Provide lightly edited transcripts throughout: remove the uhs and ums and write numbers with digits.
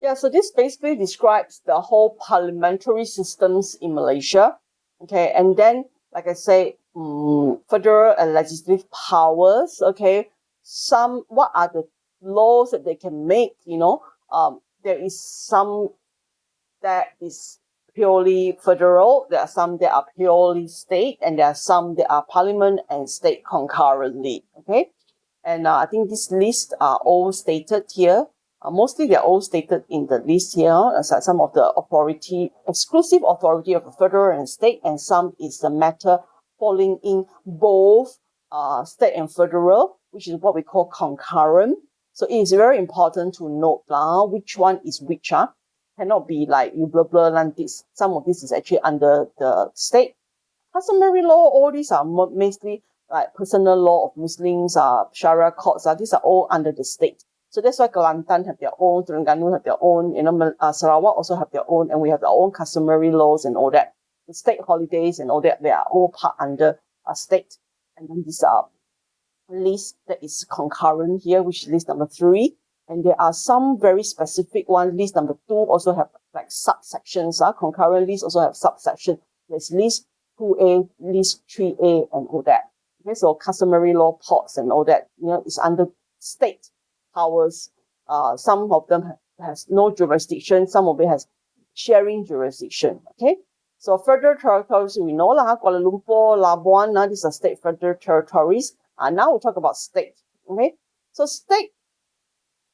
Yeah, so this basically describes the whole parliamentary systems in Malaysia. Okay, and then, like I say, federal and legislative powers. Okay, what are the laws that they can make? There is some that is purely federal, there are some that are purely state, and there are some that are parliament and state concurrently. Okay, and I think these lists are all stated here. Mostly they're all stated in the list here, as some of the exclusive authority of the federal and state, and some is the matter falling in both state and federal, which is what we call concurrent. So it is very important to note which one is which. Cannot be like you blah blah and this. Some of this is actually under the state. Customary law, all these are mostly like personal law of Muslims, Sharia courts, these are all under the state. So that's why Kelantan have their own, Terengganu have their own, Sarawak also have their own, and we have our own customary laws and all that. The state holidays and all that, they are all part under a state. And then these are list that is concurrent here, which is list number 3. And there are some very specific ones. List number 2 also have like subsections. Concurrent lists also have subsections. There's list 2A, list 3A, and all that. Okay, so customary law, ports, and all that, is under state powers. Some of them has no jurisdiction. Some of it has sharing jurisdiction. Okay, so federal territories, we know Kuala Lumpur, Labuan, these are state federal territories. Now we'll talk about state. Okay, so state,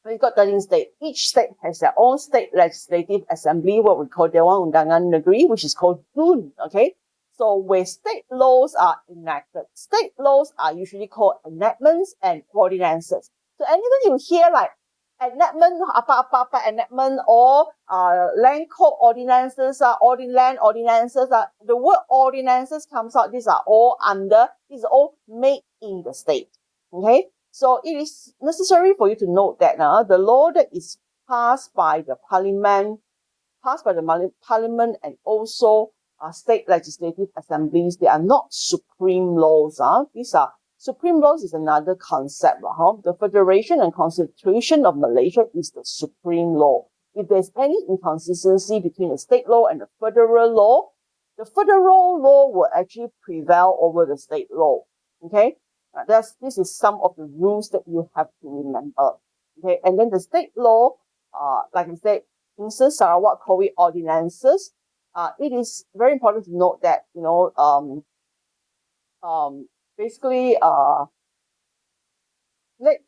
we've got 13 states. Each state has their own state legislative assembly, what we call Dewan Undangan Negeri, which is called DUN. Okay, so where state laws are enacted, state laws are usually called enactments and ordinances. So anything you hear like enactment, apa-apa enactment, or land code ordinances, land ordinances, the word ordinances comes out. These are all made in the state. Okay, so it is necessary for you to note that the law that is passed by the parliament, and also state legislative assemblies, they are not supreme laws. These are supreme laws is another concept. The Federation and Constitution of Malaysia is the supreme law. If there's any inconsistency between the state law and the federal law, the federal law will actually prevail over the state law. Okay, this is some of the rules that you have to remember. Okay, and then the state law, like I said, instance Sarawak call it ordinances. It is very important to note that basically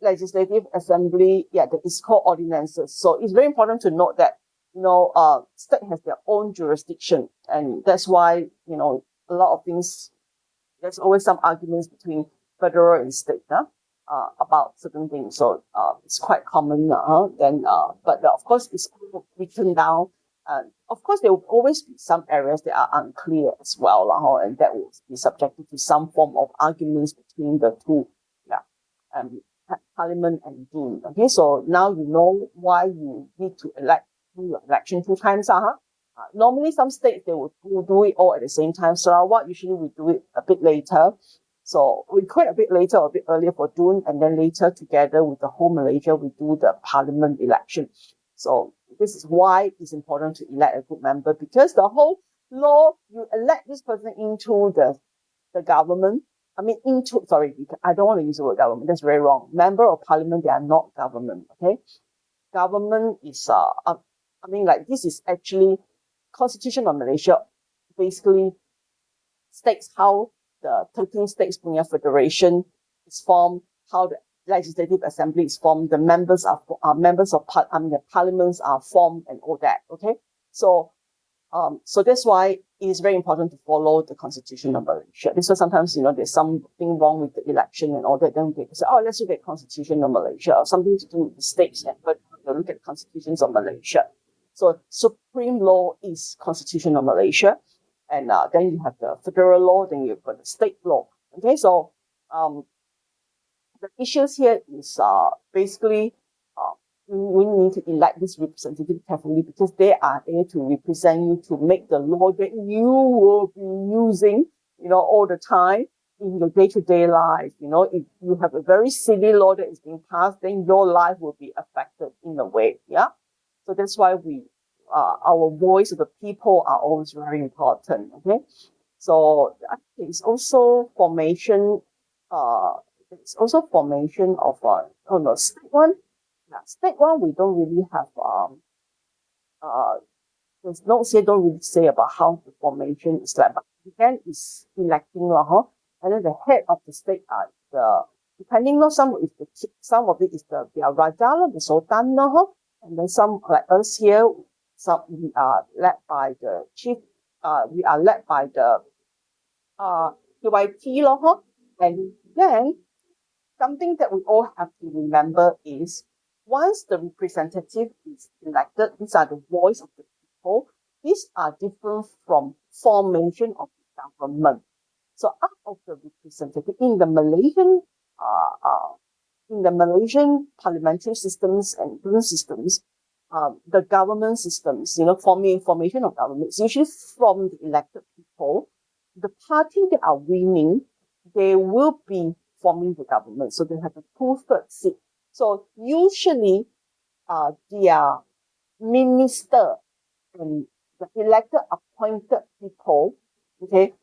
legislative assembly, that is called ordinances. So it's very important to note that state has their own jurisdiction, and that's why a lot of things, there's always some arguments between federal and state about certain things. So it's quite common. But of course it's written down. Of course, there will always be some areas that are unclear as well, and that will be subjected to some form of arguments between the two, Parliament and DUN. Okay, so now you know why you need to do your election 2 times. Normally, some states they will do it all at the same time. Sarawak usually we do it a bit later. So we quit a bit later or a bit earlier for DUN, and then later together with the whole Malaysia, we do the Parliament election. So this is why it's important to elect a good member, because the whole law, you elect this person into the government. I don't want to use the word government. That's very wrong. Member of Parliament, they are not government. Okay, government is this is actually Constitution of Malaysia basically states how the 13 states punya federation is formed, how the legislative assembly is formed, the members of the parliaments are formed, and all that. Okay, so that's why it is very important to follow the Constitution of Malaysia. This is sometimes there's something wrong with the election and all that. Then we say, let's look at Constitution of Malaysia, or something to do with the states, but look at the Constitutions of Malaysia. So supreme law is Constitution of Malaysia, and then you have the federal law, then you've got the state law. Okay, so the issues here is basically we need to elect this representative carefully, because they are there to represent you, to make the law that you will be using, all the time in your day-to-day life. If you have a very silly law that is being passed, then your life will be affected in a way. Yeah. So that's why our voice of the people are always very important. Okay, so I think it's also formation. It's also formation of oh no, state one. Yeah, state one we don't really have uh there's don't really say about how the formation is like, but again is electing and then the head of the state are the depending on some of it is the Raja the Sultan and then some like us here, some we are led by the chief, we are led by the QIT and then something that we all have to remember is once the representative is elected, these are the voice of the people. These are different from formation of the government. So out of the representative in the Malaysian parliamentary systems and different systems, the government systems, formation of governments, usually from the elected people, the party that are winning, they will be forming the government. So they have a 2/3 seat. So usually, their minister and the elected appointed people, okay,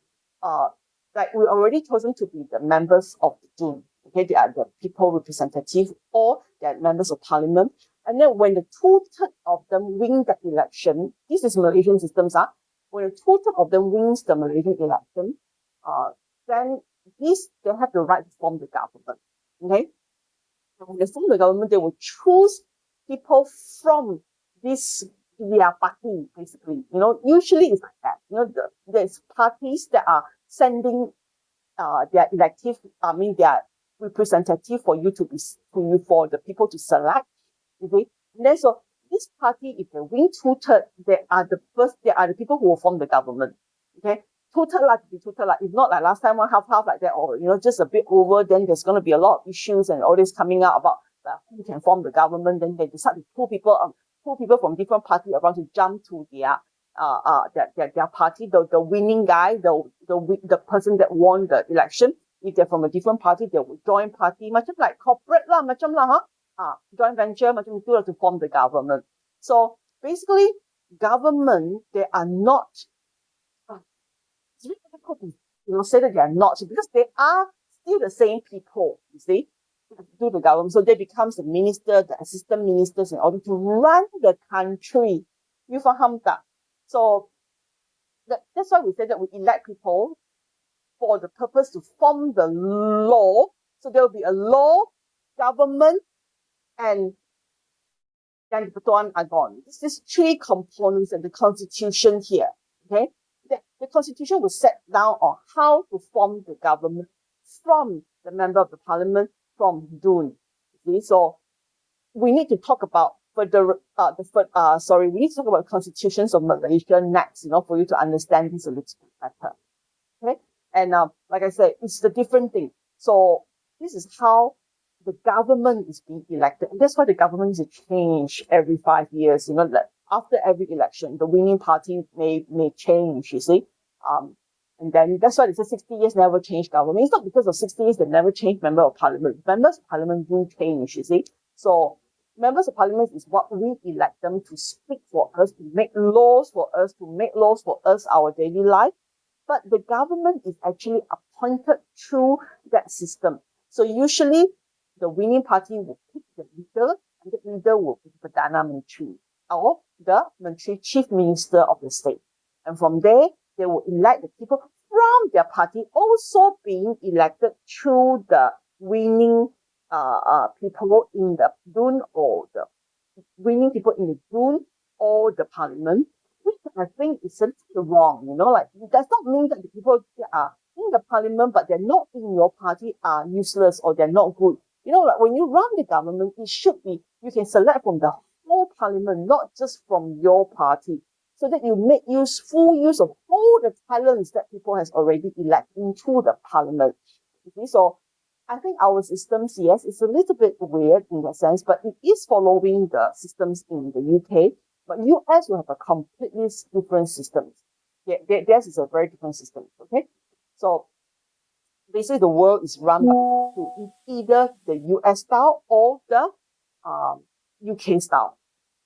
like we already chosen to be the members of the Dun. Okay, they are the people representative or they are members of parliament. And then when the 2/3 of them win the election, this is Malaysian systems, when the 2/3 of them wins the Malaysian election, then they have the right to form the government. Okay? And when they form the government, they will choose people from their party, basically. Usually it's like that. There's parties that are sending their their representative for for the people to select. Okay? And then so this party, if they win 2/3, they are the people who will form the government. Okay? 2/3 to be 2/3 It's not like last time one half like that, or just a bit over, then there's gonna be a lot of issues and all this coming out about who can form the government, then they decide to pull people from different party around to jump to their party, the winning guy, the person that won the election. If they're from a different party, they will join party, macam like corporate lah, macam lah, joint venture, macam itu lah to form the government. So basically, government, they are not, it's very difficult to say that they are not, because they are still the same people, you see, do the government. So they becomes the minister, the assistant ministers in order to run the country. You faham tak? So that's why we say that we elect people for the purpose to form the law. So there will be a law, government, and then the Pertuan Agong. This is three components of the constitution here. Okay? The constitution will set down on how to form the government from the member of the parliament from Dun. Okay? So we need to talk about we need to talk about constitutions of Malaysia next, for you to understand this a little bit better. Okay? And like I said, it's the different thing. So this is how the government is being elected. And that's why the government is changed every 5 years. Like after every election, the winning party may change, you see. And then that's why they say 60 years never change government. It's not because of 60 years they never change member of parliament. Members of parliament do change, you see. So members of parliament is what we elect them to speak for us, to make laws for us, our daily life. But the government is actually appointed through that system. So usually the winning party will pick the leader, and the leader will pick the Perdana Menteri or the Chief Minister of the state. And from there, they will elect the people from their party, also being elected through the winning people in the Dun, or the winning people in the Dun or the parliament, which I think is a little wrong. It does not mean that the people that are in the parliament but they're not in your party are useless or they're not good. Like when you run the government, it should be you can select from the whole parliament, not just from your party, so that you make full use of all the talents that people has already elected into the parliament. Okay, so I think our systems, yes, it's a little bit weird in that sense, but it is following the systems in the UK. But US will have a completely different system. Theirs is a very different system. Okay, so basically the world is run by either the US style or the UK style.